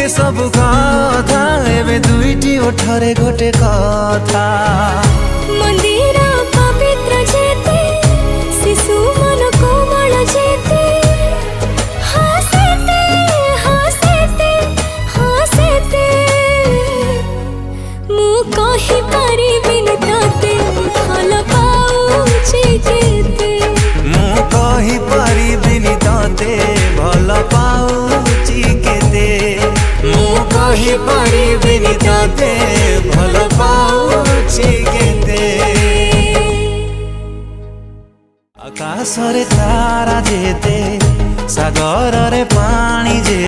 सब कथा एबे दुईटी ओठरे गोटे कथा मंदिर पवित्र जेते शिशु मन कोमल जेते हसते हसते हसते मु कहि परिबिनि तते भल पाउछि केते मु कहि परिबिनि तते भल पाउछि केते मु कहि परिबिनि तते भल पाउछि केते आकाश रे तारा जेते सागर रे पानी जे